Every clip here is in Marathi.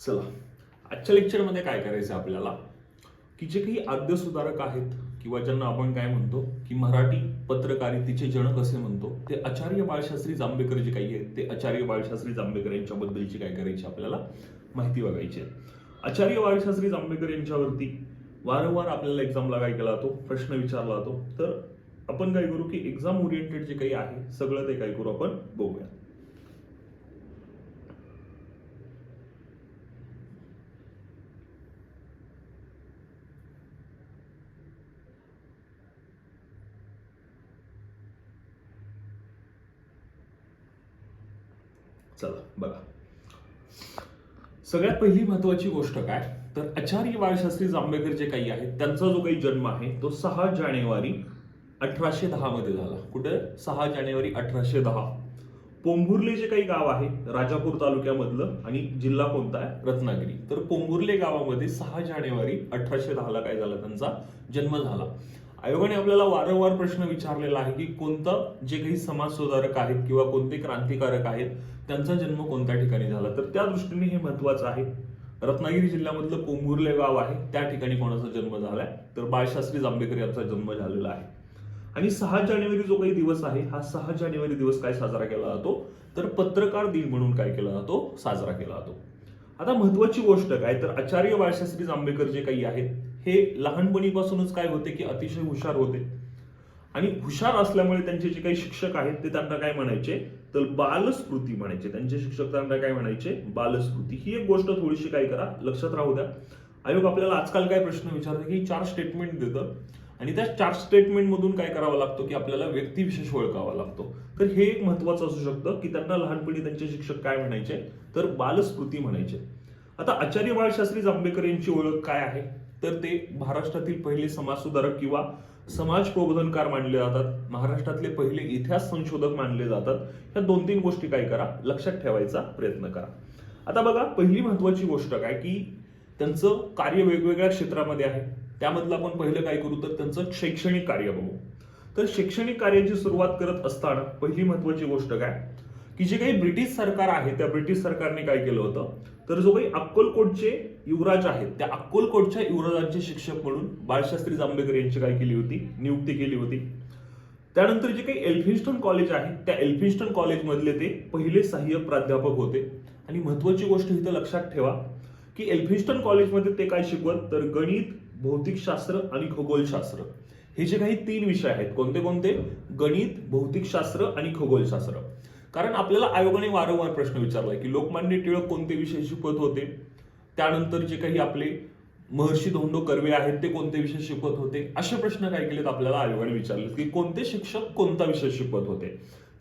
चला, आजच्या लेक्चरमध्ये काय करायचं आपल्याला, की जे काही आद्य सुधारक आहेत किंवा ज्यांना आपण काय म्हणतो की मराठी पत्रकारितेचे जनक असे म्हणतो, ते आचार्य बाळशास्त्री जांभेकर जे काही आहेत ते आचार्य बाळशास्त्री जांभेकर यांच्याबद्दलची काय करायची आपल्याला माहिती बघायची आहे. आचार्य बाळशास्त्री जांभेकर यांच्यावरती वारंवार आपल्याला एक्झामला काय केला जातो, प्रश्न विचारला जातो. तर आपण काय करू की एक्झाम ओरिएंटेड जे काही आहे सगळं ते काय करू आपण बघूया. चला बघा, सगळ्यात पहिली महत्वाची गोष्ट काय, तर आचार्य बाळशास्त्री जांभेकर जे काही आहेत त्यांचा जो काही जन्म आहे तो 6 जानेवारी 1810 मध्ये झाला. कुठे? 6 जानेवारी 1810. पोंभुर्ले जे काही गाव आहे राजापूर तालुक्यामधलं आणि जिल्हा कोणता आहे? रत्नागिरी. तर पोंभुर्ले गावामध्ये 6 जानेवारी 1810 ला काय झाला, त्यांचा जन्म झाला. आयोगाने आपल्याला वारंवार प्रश्न विचारलेला आहे की कोणतं जे काही समाज सुधारक आहेत किंवा कोणते क्रांतिकारक आहेत त्यांचा जन्म कोणत्या ठिकाणी झाला, तर त्या दृष्टीने हे महत्वाचं आहे. रत्नागिरी जिल्ह्यामधलं पोंभुर्ले गाव आहे त्या ठिकाणी कोणाचा जन्म झालाय, तर बाळशास्त्री जांभेकर यांचा जन्म झालेला आहे. आणि 6 जानेवारी जो काही दिवस आहे हा 6 जानेवारी दिवस काय साजरा केला जातो, तर पत्रकार दिन म्हणून काय केला जातो, साजरा केला जातो. आता महत्वाची गोष्ट काय, तर आचार्य बाळशास्त्री जांभेकर जे काही आहेत हे लहानपणीपासूनच काय होते की अतिशय हुशार होते. आणि हुशार असल्यामुळे त्यांचे जे काही शिक्षक आहेत ते त्यांना काय म्हणायचे, तर बालस्मृती म्हणायचे. त्यांचे शिक्षक त्यांना काय म्हणायचे, बालस्मृती. ही एक गोष्ट थोडीशी काय करा, लक्षात राहू द्या. आयोग आपल्याला आजकाल काय प्रश्न विचारतो की 4 स्टेटमेंट देतं आणि त्या 4 स्टेटमेंट मधून काय करावं लागतो की आपल्याला व्यक्तिविशेष ओळखावा लागतो. तर हे एक महत्वाचं असू शकतं की त्यांना लहानपणी त्यांचे शिक्षक काय म्हणायचे, तर बालस्मृती म्हणायचे. आता आचार्य बाळशास्त्री जांभेकर यांची ओळख काय आहे, तर ते महाराष्ट्रातील पहिले समाज सुधारक किंवा समाज प्रबोधनकार मानले जातात. महाराष्ट्रातले पहिले इतिहास संशोधक मानले जातात. ह्या 2-3 गोष्टी काय करा, लक्षात ठेवायचा प्रयत्न करा. आता बघा, पहिली महत्वाची गोष्ट काय की त्यांचं कार्य वेगवेगळ्या क्षेत्रामध्ये आहे. त्यामधलं आपण पहिलं काय करू, तर त्यांचं शैक्षणिक कार्य बघू. तर शैक्षणिक कार्याची सुरुवात करत असताना पहिली महत्वाची गोष्ट काय की जे काही ब्रिटिश सरकार आहे त्या ब्रिटिश सरकारने काय केलं होतं, तर जो काही अक्कलकोटचे युवराज आहेत त्या अक्कलकोटच्या युवराजांचे शिक्षक म्हणून बाळशास्त्री जांभेकर यांची काय केली होती, नियुक्ती केली होती. त्यानंतर जे काही एल्फिन्स्टन कॉलेज आहे त्या एल्फिन्स्टन कॉलेजमधले ते पहिले सहाय्यक प्राध्यापक होते. आणि महत्वाची गोष्ट इथं लक्षात ठेवा की एल्फिन्स्टन कॉलेजमध्ये ते काय शिकवत, तर गणित, भौतिकशास्त्र आणि खगोलशास्त्र हे जे काही 3 विषय आहेत. कोणते कोणते? गणित, भौतिकशास्त्र आणि खगोलशास्त्र. कारण आपल्याला आयोगाने वारंवार प्रश्न विचारलाय की लोकमान्य टिळक कोणते विषय शिकवत होते, त्यानंतर जे काही आपले महर्षी धोंडो कर्वे आहेत ते कोणते विषय शिकवत होते. असे प्रश्न काय केलेत आपल्याला आयोगाने विचारले की कोणते शिक्षक कोणता विषय शिकवत होते.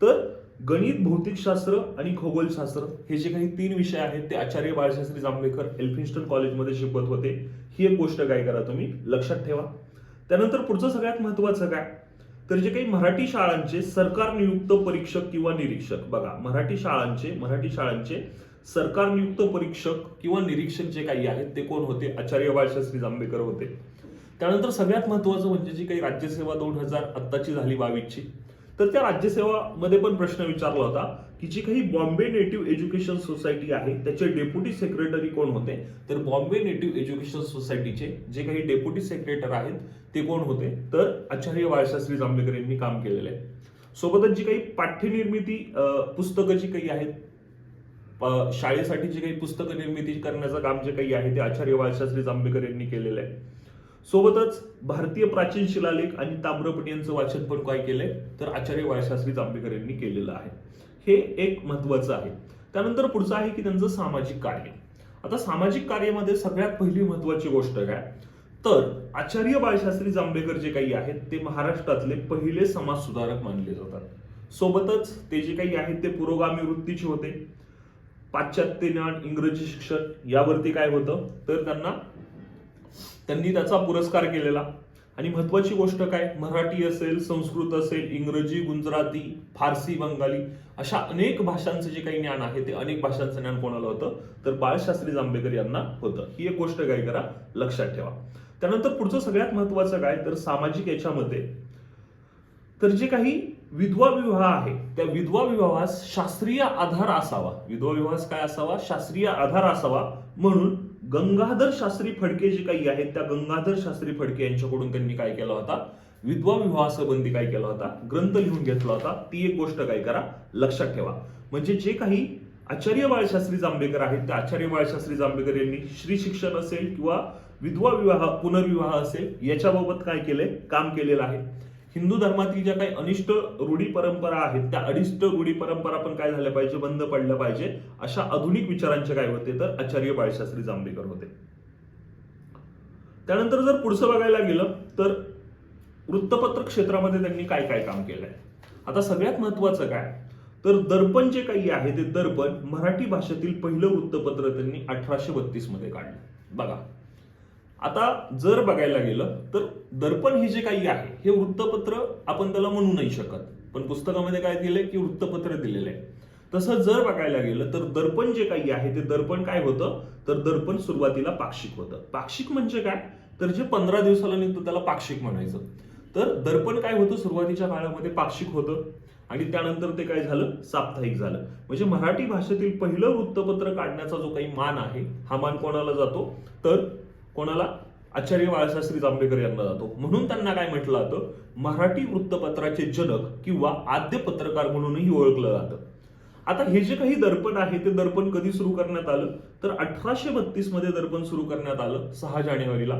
तर गणित, भौतिकशास्त्र आणि खगोलशास्त्र हे जे काही 3 विषय आहेत ते आचार्य बाळशास्त्री जांभेकर एल्फिन्स्टन कॉलेजमध्ये शिकवत होते. ही एक गोष्ट काय करा, तुम्ही लक्षात ठेवा. त्यानंतर पुढचं सगळ्यात महत्वाचं काय, तर जे काही मराठी शाळांचे सरकार नियुक्त परीक्षक किंवा निरीक्षक, बघा मराठी शाळांचे सरकार नियुक्त परीक्षक किंवा निरीक्षक जे काही आहेत ते कोण होते, आचार्य बाळशास्त्री जांभेकर होते. त्यानंतर सगळ्यात महत्वाचं म्हणजे जी काही राज्यसेवा 2000 आत्ताची झाली 22ची, तर त्या राज्यसेवामध्ये पण प्रश्न विचारला होता की जी काही बॉम्बे नेटिव्ह एज्युकेशन सोसायटी आहे त्याचे डेप्युटी सेक्रेटरी कोण होते, तर बॉम्बे नेटिव्ह एज्युकेशन सोसायटीचे जे काही डेप्युटी सेक्रेटरी आहेत ते कोण होते, तर आचार्य बाळशास्त्री जांभेकर यांनी काम केलेलं आहे. सोबतच जी काही पाठ्यनिर्मिती पुस्तकं जी काही आहेत, शाळेसाठी जी काही पुस्तकं निर्मिती करण्याचं काम जे काही आहे ते आचार्य बाळशास्त्री जांभेकर यांनी केलेलं आहे. सोबतच भारतीय प्राचीन शिलालेख आणि ताम्रपट यांचं वाचन पण काय केलंय, तर आचार्य बाळशास्त्री जांभेकर यांनी केलेलं आहे. हे एक महत्वाचं आहे. त्यानंतर पुढचं आहे की त्यांचं सामाजिक कार्य. आता सामाजिक कार्यामध्ये सगळ्यात पहिली महत्वाची गोष्ट काय, तर आचार्य बाळशास्त्री जांभेकर जे काही आहेत ते महाराष्ट्रातले पहिले समाज सुधारक मानले जातात. सोबतच ते जे काही आहेत ते पुरोगामी वृत्तीचे होते. पाश्चात्य ज्ञान, इंग्रजी शिक्षण यावरती काय होतं, तर त्यांनी त्याचा पुरस्कार केलेला. आणि महत्वाची गोष्ट काय, मराठी असेल, संस्कृत असेल, इंग्रजी, गुजराती, फारसी, बंगाली अशा अनेक भाषांचं जे काही ज्ञान आहे ते अनेक भाषांचं ज्ञान कोणाला होतं, तर बाळशास्त्री जांभेकर यांना होतं. ही एक गोष्ट काय करा, लक्षात ठेवा. त्यानंतर पुढचं सगळ्यात महत्वाचं काय, तर सामाजिक याच्यामध्ये तर जे काही विधवा विवाह आहे त्या विधवा विवाहास शास्त्रीय आधार असावा, विधवा विवाहास काय असावा, शास्त्रीय आधार असावा, म्हणून गंगाधर शास्त्री फडके जे काही आहेत त्या गंगाधर शास्त्री फडके यांच्याकडून त्यांनी काय केला होता, विधवा विवाहासंबंधी काय केला होता, ग्रंथ लिहून घेतला होता. ती एक गोष्ट काय करा, लक्षात ठेवा. म्हणजे जे काही आचार्य बाळशास्त्री जांभेकर आहेत त्या आचार्य बाळशास्त्री जांभेकर यांनी श्री शिक्षण असेल किंवा विधवा विवाह पुनर्विवाह असेल याच्याबाबत काय केलंय, काम केलेलं आहे. हिंदू धर्मातील ज्या काही अनिष्ट रूढी परंपरा आहेत त्या अनिष्ट रूढी परंपरा पण काय झाल्या पाहिजे, बंद पडल्या पाहिजे, अशा आधुनिक विचारांचे काय होते, तर आचार्य बाळशास्त्री जांभेकर होते. त्यानंतर जर पुढचं बघायला गेलं तर वृत्तपत्र क्षेत्रामध्ये त्यांनी काय काय काम केलंय. आता सगळ्यात महत्वाचं काय, तर दर्पण जे काही आहे ते दर्पण मराठी भाषेतील पहिलं वृत्तपत्र त्यांनी 1832 मध्ये काढलं. बघा, आता जर बघायला गेलं तर दर्पण हे जे काही आहे हे वृत्तपत्र आपण त्याला म्हणू नाही शकत, पण पुस्तकामध्ये काय दिलंय की वृत्तपत्र दिलेलं आहे. तसं जर बघायला गेलं तर दर्पण जे काही आहे ते दर्पण काय होतं, तर दर्पण सुरुवातीला पाक्षिक होतं. पाक्षिक म्हणजे काय, तर जे 15 दिवसाला निघतं त्याला पाक्षिक म्हणायचं. तर दर्पण काय होतं, सुरुवातीच्या काळामध्ये पाक्षिक होतं आणि त्यानंतर ते काय झालं, साप्ताहिक झालं. म्हणजे मराठी भाषेतील पहिलं वृत्तपत्र काढण्याचा जो काही मान आहे हा मान कोणाला जातो, तर कोणाला, आचार्य बाळशास्त्री जांभेकर यांना जातो. म्हणून त्यांना काय म्हटलं जातं, मराठी वृत्तपत्राचे जनक किंवा आद्य पत्रकार म्हणूनही ओळखलं जातं. आता हे जे काही दर्पण आहे ते दर्पण कधी सुरू करण्यात आलं, तर 1832 मध्ये दर्पण सुरू करण्यात आलं 6 जानेवारीला.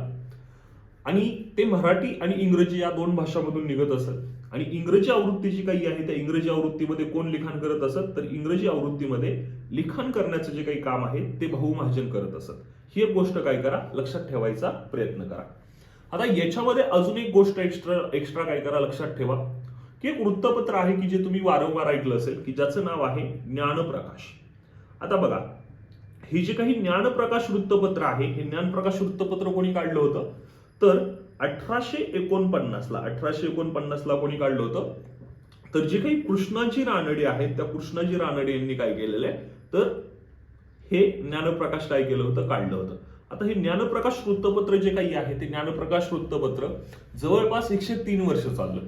आणि ते मराठी आणि इंग्रजी या दोन भाषांमधून निघत असत. आणि इंग्रजी आवृत्ती जी काही आहे त्या इंग्रजी आवृत्तीमध्ये कोण लिखाण करत असत, तर इंग्रजी आवृत्तीमध्ये लिखाण करण्याचं जे काही काम आहे ते भाऊ महाजन करत असत. ही एक गोष्ट काय करा, लक्षात ठेवायचा प्रयत्न करा. आता याच्यामध्ये अजून एक गोष्ट एक्स्ट्रा काय करा, लक्षात ठेवा की एक वृत्तपत्र आहे की जे तुम्ही वारंवार ऐकलं असेल की ज्याचं नाव आहे ज्ञानप्रकाश. आता बघा, हे जे काही ज्ञानप्रकाश वृत्तपत्र आहे हे ज्ञानप्रकाश वृत्तपत्र कोणी काढलं होतं, तर 1849 ला कोणी काढलं होतं, तर जे काही कृष्णाजी रानडे आहेत त्या कृष्णाजी रानडे यांनी काय केलेलं आहे, तर हे ज्ञानप्रकाश काय केलं होतं, काढलं होतं. आता हे ज्ञानप्रकाश वृत्तपत्र जे काही आहे ते ज्ञानप्रकाश वृत्तपत्र जवळपास 103 वर्ष चाललं.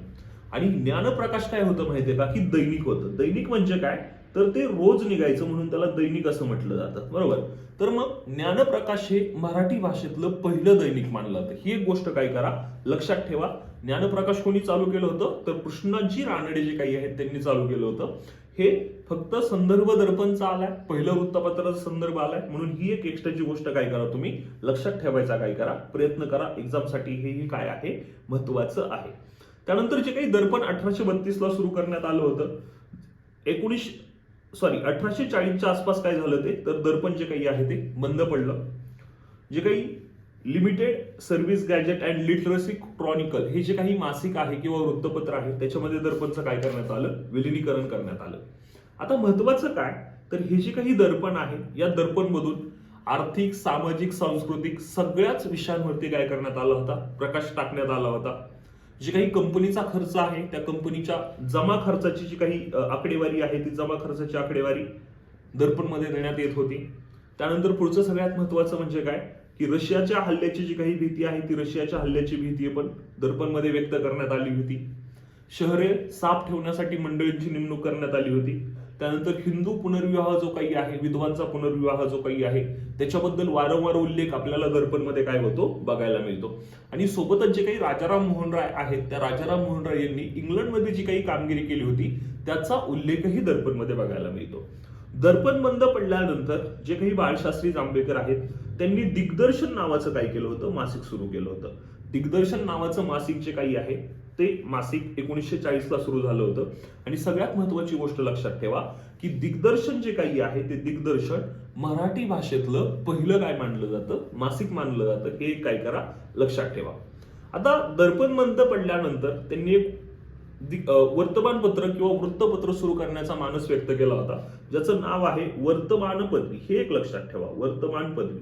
आणि ज्ञानप्रकाश काय होतं माहितीये का, की दैनिक होतं. दैनिक म्हणजे काय, तर ते रोज निघायचं म्हणून त्याला दैनिक असं म्हटलं जातं, बरोबर. तर मग ज्ञानप्रकाश हे मराठी भाषेतलं पहिलं दैनिक मानलं जातं. ही एक गोष्ट काय करा, लक्षात ठेवा. ज्ञानप्रकाश कोणी चालू केलं होतं, तर कृष्णाजी रानडे जे काही आहेत त्यांनी चालू केलं होतं. हे फक्त संदर्भ दर्पणचा आलाय, पहिलं वृत्तपत्राचा संदर्भ आलाय, म्हणून ही एक एक्स्ट्राची गोष्ट काय करा, तुम्ही लक्षात ठेवायचा काय करा, प्रयत्न करा. एक्झामसाठी हे काय आहे, महत्वाचं आहे. त्यानंतर जे काही दर्पण 1832 ला सुरू करण्यात आलं होतं, 1840च्या आसपास काय झालं ते, तर दर्पण जे काही आहे ते बंद पडलं. जे काही limited service gadget and literacy chronicle हे जे काही मासिक आहे किंवा वृत्तपत्र आहे त्याच्यामध्ये दर्पणचं काय करण्यात आलं, विलिनीकरण करण्यात आलं. आता महत्वाचं काय, तर हे जे काही दर्पण आहे या दर्पण मधून आर्थिक, सामाजिक, सांस्कृतिक सगळ्याच विषयांवरती काय करण्यात आला होता, प्रकाश टाकण्यात आला होता. जे काही कंपनीचा खर्च आहे त्या कंपनीच्या जमा खर्चाची जी काही आकडेवारी आहे ती जमा खर्चाची आकडेवारी दर्पणमध्ये देण्यात येत होती. त्यानंतर पुढचं सगळ्यात महत्वाचं म्हणजे काय, की रशियाच्या हल्ल्याची जी काही भीती आहे ती रशियाच्या हल्ल्याची भीती पण दर्पणमध्ये व्यक्त करण्यात आली होती. शहरे साफ ठेवण्यासाठी मंडळींची नेमणूक करण्यात आली होती. त्यानंतर हिंदू पुनर्विवाह जो काही आहे, विधवांचा पुनर्विवाह जो काही आहे त्याच्याबद्दल वारंवार उल्लेख आपल्याला दर्पणमध्ये काय होतो, बघायला मिळतो. आणि सोबतच जे काही राजाराम मोहन राय आहेत त्या राजाराम मोहन राय यांनी इंग्लंडमध्ये जी काही कामगिरी केली होती त्याचा उल्लेखही दर्पणमध्ये बघायला मिळतो. दर्पण बंद पडल्यानंतर जे काही बाळशास्त्री जांभेकर आहेत त्यांनी दिग्दर्शन नावाचं काय केलं होतं, मासिक सुरू केलं होतं. दिग्दर्शन नावाचं मासिक जे काही आहे ते मासिक 1940 ला सुरू झालं होतं. आणि सगळ्यात महत्वाची गोष्ट लक्षात ठेवा की दिग्दर्शन जे काही आहे ते दिग्दर्शन मराठी भाषेतलं पहिलं काय मानलं जातं, मासिक मानलं जातं. हे काय करा, लक्षात ठेवा. आता दर्पण बंद पडल्यानंतर त्यांनी एक वर्तमानपत्र किंवा वृत्तपत्र सुरू करण्याचा मानस व्यक्त केला होता ज्याचं नाव आहे वर्तमान पदवी. हे एक लक्षात ठेवा, वर्तमान पदवी.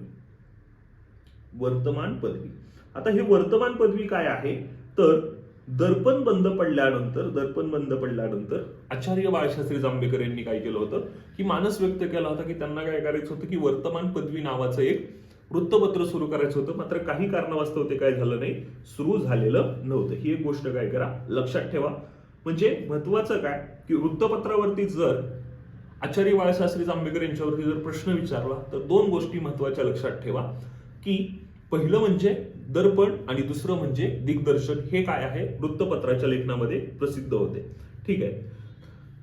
वर्तमान पदवी. आता हे वर्तमान पदवी काय आहे, तर दर्पण बंद पडल्यानंतर आचार्य बाळशास्त्री जांभेकर यांनी काय केलं होतं, की मानस व्यक्त केला होता की त्यांना काय करायचं होतं, की वर्तमान पदवी नावाचं एक वृत्तपत्र सुरू करायचं होतं. मात्र काही कारणास्तव ते काय झालं नाही, सुरू झालेलं नव्हतं. ही एक गोष्ट काय करा, लक्षात ठेवा. म्हणजे महत्वाचं काय की वृत्तपत्रावरती जर आचार्य बाळशास्त्री जांभेकर यांच्यावरती जर प्रश्न विचारला तर दोन गोष्टी महत्वाच्या लक्षात ठेवा की पहिलं म्हणजे दर्पण आणि दुसरं म्हणजे दिग्दर्शन. हे काय आहे वृत्तपत्राच्या लेखनामध्ये प्रसिद्ध होते. ठीक आहे,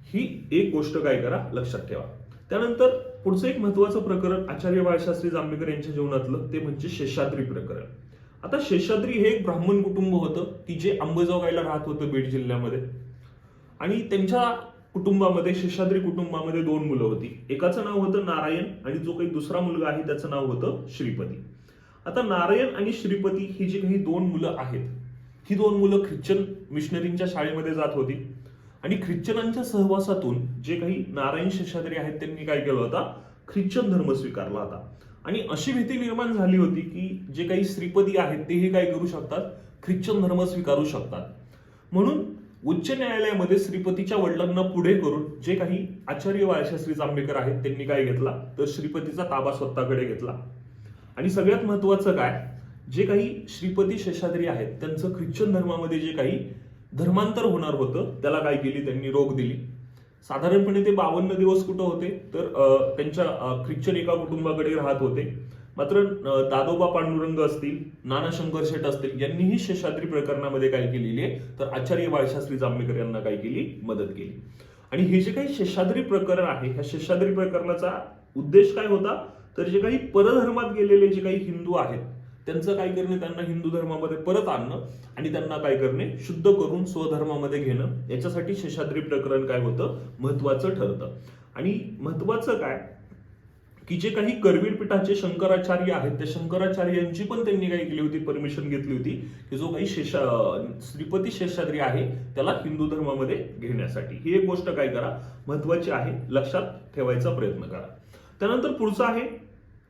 ही एक गोष्ट काय करा लक्षात ठेवा. त्यानंतर पुढचं एक महत्वाचं प्रकरण आचार्य बाळशास्त्री जांभेकर यांच्या जीवनातलं ते म्हणजे शेषाद्री प्रकरण. आता शेषाद्री हे एक ब्राह्मण कुटुंब होतं की जे अंबेजोगाईला राहत होतं बीड जिल्ह्यामध्ये. आणि त्यांच्या कुटुंबामध्ये शेषाद्री कुटुंबामध्ये दोन मुलं होती. एकाचं नाव होतं नारायण आणि जो काही दुसरा मुलगा आहे त्याचं नाव होतं श्रीपती. आता नारायण आणि श्रीपती ही जी काही दोन मुलं आहेत ही दोन मुलं ख्रिश्चन मिशनरींच्या शाळेमध्ये जात होती आणि ख्रिश्चनांच्या सहवासातून जे काही नारायण शेषाद्री आहेत त्यांनी काय केलं होता ख्रिश्चन धर्म स्वीकारला होता. आणि अशी भीती निर्माण झाली होती की जे काही श्रीपती आहेत तेही काय करू शकतात ख्रिश्चन धर्म स्वीकारू शकतात. म्हणून उच्च न्यायालयामध्ये श्रीपतीच्या वडिलांना पुढे करून जे काही आचार्य बाळशास्त्री जांभेकर आहेत त्यांनी काय घेतला तर श्रीपतीचा ताबा स्वतःकडे घेतला. आणि सगळ्यात महत्वाचं काय जे काही श्रीपती शेषाद्री आहेत त्यांचं ख्रिश्चन धर्मामध्ये जे काही धर्मांतर होणार होतं त्याला काय केली त्यांनी रोख दिली. साधारणपणे ते 52 दिवस कुठं होते तर त्यांच्या ख्रिश्चन एका कुटुंबाकडे राहत होते. मात्र दादोबा पांडुरंग असतील नाना शंकर शेठ असतील यांनीही शेषाद्री प्रकरणामध्ये काय केलेली आहे तर आचार्य बाळशास्त्री जांभेकर यांना काय केली मदत केली. आणि हे जे काही शेषाद्री प्रकरण आहे ह्या शेषाद्री प्रकरणाचा उद्देश काय होता तर जे काही परधर्मात गेलेले जे काही हिंदू आहेत त्यांचं काय करणे त्यांना हिंदू धर्मामध्ये परत आणणं आणि त्यांना काय करणे शुद्ध करून स्वधर्मामध्ये घेणं याच्यासाठी शेषाद्री प्रकरण काय होतं महत्वाचं ठरतं. आणि महत्वाचं काय की जे काही करवीर पीठाचे शंकराचार्य आहेत त्या शंकराचार्यांची पण त्यांनी काय केली होती परमिशन घेतली होती की जो काही श्रीपती शेषाद्री आहे त्याला हिंदू धर्मामध्ये घेण्यासाठी. ही एक गोष्ट काय करा महत्वाची आहे लक्षात ठेवायचा प्रयत्न करा. त्यानंतर पुढचं आहे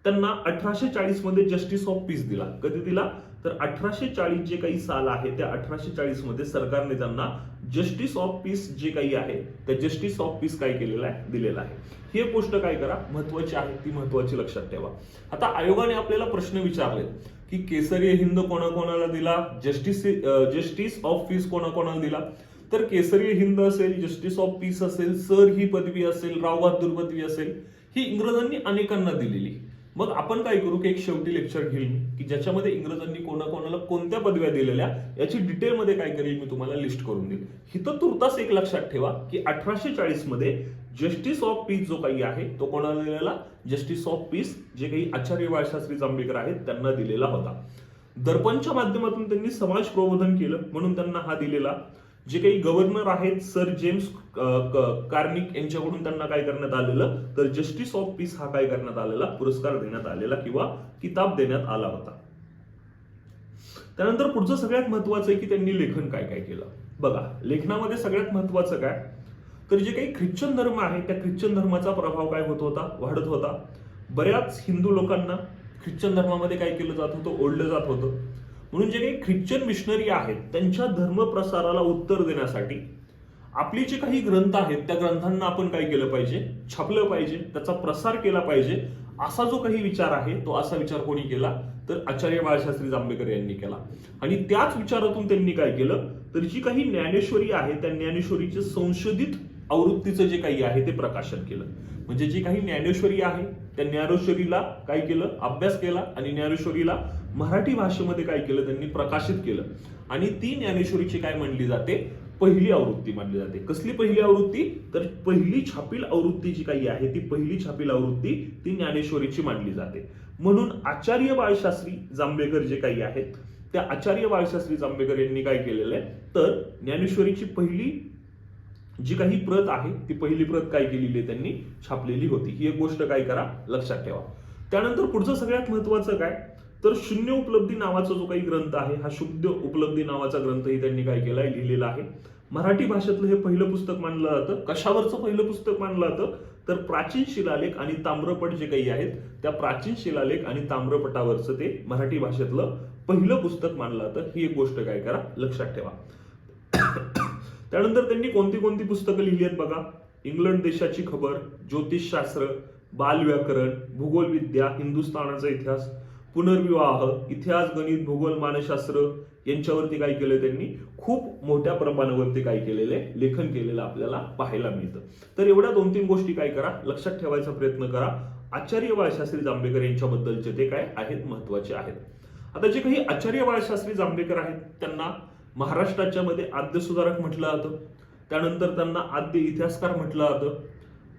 त्यांना 1840 मध्ये जस्टिस ऑफ पीस दिला. कधी दिला तर 1840 जे काही साल आहे त्या 1840 मध्ये सरकारने त्यांना जस्टिस ऑफ पीस जे काही आहे त्या जस्टिस ऑफ पीस काय केलेला आहे दिलेला आहे. ही एक गोष्ट काय करा महत्वाची आहे ती महत्वाची लक्षात ठेवा. आता आयोगाने आपल्याला प्रश्न विचारले की केसरी हिंद कोणाकोणाला दिला जस्टिस ऑफ पीस कोणाकोणाला दिला तर केसरी हिंद असेल जस्टिस ऑफ पीस असेल सर ही पदवी असेल राव बहादूर पदवी असेल ही इंग्रजांनी अनेकांना दिलेली. मग आपण काय करू की एक शेवटी लेक्चर घेईल की ज्याच्यामध्ये इंग्रजांनी कोणाकोणाला कोणत्या पदव्या दिलेल्या याची डिटेलमध्ये काय करेल मी तुम्हाला लिस्ट करून देईल. हिथं तुर्तास एक लक्षात ठेवा की 1840 मध्ये जस्टिस ऑफ पीस जो काही आहे तो कोणाला दिलेला जस्टिस ऑफ पीस जे काही आचार्य बाळशास्त्री जांभेकर आहेत त्यांना दिलेला होता. दर्पणच्या माध्यमातून त्यांनी समाज प्रबोधन केलं म्हणून त्यांना हा दिलेला. जे काही गव्हर्नर आहेत सर जेम्स कार्निक यांच्याकडून त्यांना काय करण्यात आलेलं तर जस्टिस ऑफ पीस हा काय करण्यात आलेला पुरस्कार देण्यात आलेला किंवा किताब देण्यात आला होता. त्यानंतर पुढचं सगळ्यात महत्वाचं आहे की त्यांनी लेखन काय काय केलं. बघा लेखनामध्ये सगळ्यात महत्वाचं काय तर जे काही ख्रिश्चन धर्म आहे त्या ख्रिश्चन धर्माचा प्रभाव काय होत होता वाढत होता. बऱ्याच हिंदू लोकांना ख्रिश्चन धर्मामध्ये काय केलं जात होतं ओढलं जात होतं. म्हणून जे काही ख्रिश्चन मिशनरी आहेत त्यांच्या धर्म प्रसाराला उत्तर देण्यासाठी आपली जे काही ग्रंथ आहेत त्या ग्रंथांना आपण काय केलं पाहिजे छापलं पाहिजे त्याचा प्रसार केला पाहिजे असा जो काही विचार आहे तो असा विचार कोणी केला तर आचार्य बाळशास्त्री जांभेकर यांनी केला. आणि त्याच विचारातून त्यांनी काय केलं तर जी काही ज्ञानेश्वरी आहे त्या ज्ञानेश्वरीचे संशोधित आवृत्तीचं जे काही आहे ते प्रकाशन केलं. म्हणजे जी काही ज्ञानेश्वरी आहे त्या ज्ञानेश्वरीला काय केलं अभ्यास केला आणि ज्ञानेश्वरीला मराठी भाषेमध्ये काय केलं त्यांनी प्रकाशित केलं. आणि ती ज्ञानेश्वरीची काय मानली जाते पहिली आवृत्ती मानली जाते. कसली पहिली आवृत्ती तर पहिली छापील आवृत्ती जी काही आहे ती पहिली छापील आवृत्ती ती ज्ञानेश्वरीची मानली जाते. म्हणून आचार्य बाळशास्त्री जांभेकर जे काही आहेत त्या आचार्य बाळशास्त्री जांभेकर यांनी काय केलेलं आहे तर ज्ञानेश्वरीची पहिली जी काही प्रत आहे ती पहिली प्रत काय केलेली आहे त्यांनी छापलेली होती. ही एक गोष्ट काय करा लक्षात ठेवा. त्यानंतर पुढचं सगळ्यात महत्वाचं काय तर शून्य उपलब्धी नावाचा जो काही ग्रंथ आहे हा शून्य उपलब्धी नावाचा ग्रंथही त्यांनी काय केलाय लिहिलेला आहे. मराठी भाषेतलं हे पहिलं पुस्तक मानलं जातं. कशावरचं पहिलं पुस्तक मानलं जातं तर प्राचीन शिलालेख आणि ताम्रपट जे काही आहेत त्या प्राचीन शिलालेख आणि ताम्रपटावरचं ते मराठी भाषेतलं पहिलं पुस्तक मानलं जातं. ही एक गोष्ट काय करा लक्षात ठेवा. त्यानंतर त्यांनी कोणती कोणती पुस्तकं लिहिली आहेत बघा. इंग्लंड देशाची खबर ज्योतिषशास्त्र बालव्याकरण भूगोल विद्या हिंदुस्थानाचा इतिहास पुनर्विवाह इतिहास गणित भूगोल मानसशास्त्र यांच्यावरती काय केलं त्यांनी खूप मोठ्या प्रमाणावरती काय केलेले लेखन केलेलं आपल्याला पाहायला मिळतं. तर एवढ्या 2-3 गोष्टी काय करा, लक्षात ठेवायचा प्रयत्न करा. आचार्य बाळशास्त्री जांभेकर यांच्याबद्दलचे ते काय आहेत, महत्वाचे आहेत. आता जे काही आचार्य बाळशास्त्री जांभेकर आहेत त्यांना महाराष्ट्राच्या मध्ये आद्य सुधारक म्हटलं जातं. त्यानंतर त्यांना आद्य इतिहासकार म्हटलं जातं,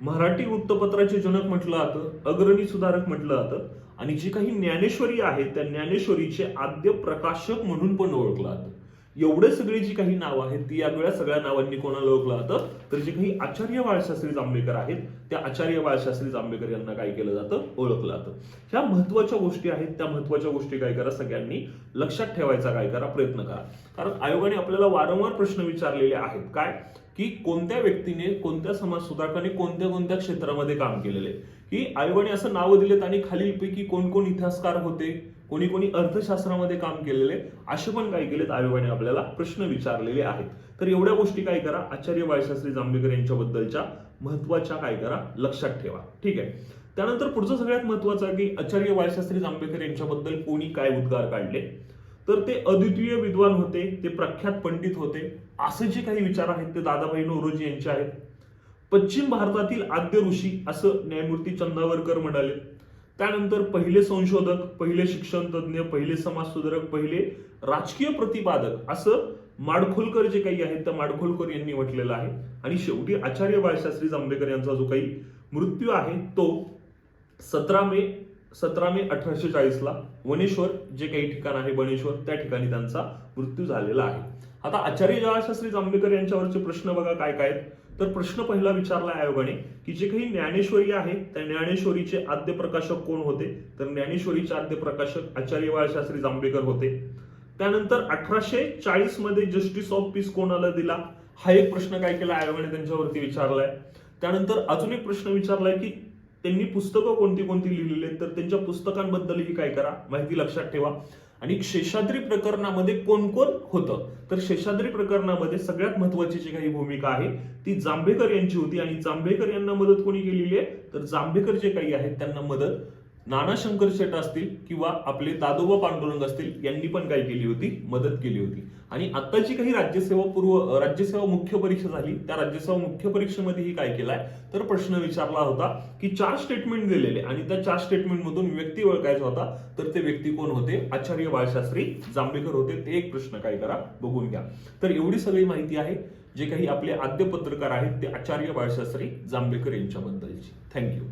मराठी वृत्तपत्राचे जनक म्हटलं जातं, अग्रणी सुधारक म्हटलं जातं आणि जी काही ज्ञानेश्वरी आहे त्या ज्ञानेश्वरीचे आद्य प्रकाशक म्हणून पण ओळखलं जातं. एवढे सगळे जी काही नावं आहेत ती या सगळ्या नावांनी कोणाला ओळखलं जातं, तर जे काही आचार्य बाळशास्त्री जांभेकर आहेत त्या आचार्य बाळशास्त्री जांभेकर यांना काय केलं जातं, ओळखलं जातं. ह्या महत्वाच्या गोष्टी आहेत, त्या महत्वाच्या गोष्टी काय करा, सगळ्यांनी लक्षात ठेवायचा काय करा, प्रयत्न करा. कारण आयोगाने आपल्याला वारंवार प्रश्न विचारलेले आहेत काय, की कोणत्या व्यक्तीने, कोणत्या समाज सुधारकाने कोणत्या कोणत्या क्षेत्रामध्ये काम केलेले, की आयोगाने असं नावं दिलेत आणि खालीलपैकी कोण कोण इतिहासकार होते, कोणी कोणी अर्थशास्त्रामध्ये काम केलेले, असे पण काय केलेत आयोगाने आपल्याला प्रश्न विचारलेले आहेत. तर एवढ्या गोष्टी काय करा, आचार्य बाळशास्त्री जांभेकर यांच्याबद्दलच्या महत्वाच्या काय करा, लक्षात ठेवा. ठीक आहे. त्यानंतर पुढचं सगळ्यात महत्वाचं की आचार्य बाळशास्त्री जांभेकर यांच्याबद्दल कोणी काय उद्गार काढले, तर ते अद्वितीय विद्वान होते, ते प्रख्यात पंडित होते, असे जे काही विचार आहेत ते दादाभाई नौरोजी यांचे आहेत. पश्चिम भारतातील आद्य ऋषी असं न्यायमूर्ती चंदावरकर म्हणाले. त्यानंतर पहिले संशोधक, पहिले शिक्षण तज्ज्ञ, पहिले समाज सुधारक, पहिले राजकीय प्रतिपादक असं माडखोलकर जे काही आहेत त्या माडखोलकर यांनी म्हटलेलं आहे. आणि शेवटी आचार्य बाळशास्त्री जांभेकर यांचा जो काही मृत्यू आहे तो 17 मे 1840 ला वनेश्वर जे काही ठिकाण आहे बनेश्वर त्या ठिकाणी त्यांचा मृत्यू झालेला आहे. आता आचार्य बाळशास्त्री जांभेकर यांच्यावरचे प्रश्न बघा काय काय आहेत. तर प्रश्न पहिला विचारला आयोगाने की जे काही ज्ञानेश्वरी आहे त्या ज्ञानेश्वरीचे आद्य प्रकाशक कोण होते, तर ज्ञानेश्वरीचे आद्य प्रकाशक आचार्य बाळशास्त्री जांभेकर होते. त्यानंतर 1840 मध्ये जस्टिस ऑफ पीस कोणाला दिला, हा एक प्रश्न काय केला आयोगाने त्यांच्यावरती विचारलाय. त्यानंतर अजून एक प्रश्न विचारलाय की त्यांनी पुस्तकं कोणती कोणती लिहिलेली आहेत, तर त्यांच्या पुस्तकांबद्दलही काय करा, माहिती लक्षात ठेवा. आणि शेषाद्री प्रकरणामध्ये कोण कोण होतं, तर शेषाद्री प्रकरणामध्ये सगळ्यात महत्वाची जी काही भूमिका आहे ती जांभेकर यांची होती. आणि जांभेकर यांना मदत कोणी केलेली आहे, तर जांभेकर जे काही आहेत त्यांना मदत नाना शंकर शेट असतील किंवा आपले दादोबा पांडुरंग असतील यांनी पण काय केली होती, मदत केली होती. आणि आता जी काही राज्यसेवा मुख्य परीक्षा झाली त्या राज्यसेवा मुख्य परीक्षेमध्येही काय केलाय, तर प्रश्न विचारला होता की 4 स्टेटमेंट दिलेले आणि त्या 4 स्टेटमेंट मधून व्यक्ती ओळखायचा होता, तर ते व्यक्ती कोण होते, आचार्य बाळशास्त्री जांभेकर होते. ते एक प्रश्न काय करा, बघून घ्या. तर एवढी सगळी माहिती आहे जे काही आपले आद्य पत्रकार आहेत ते आचार्य बाळशास्त्री जांभेकर यांच्याबद्दलची. थँक्यू.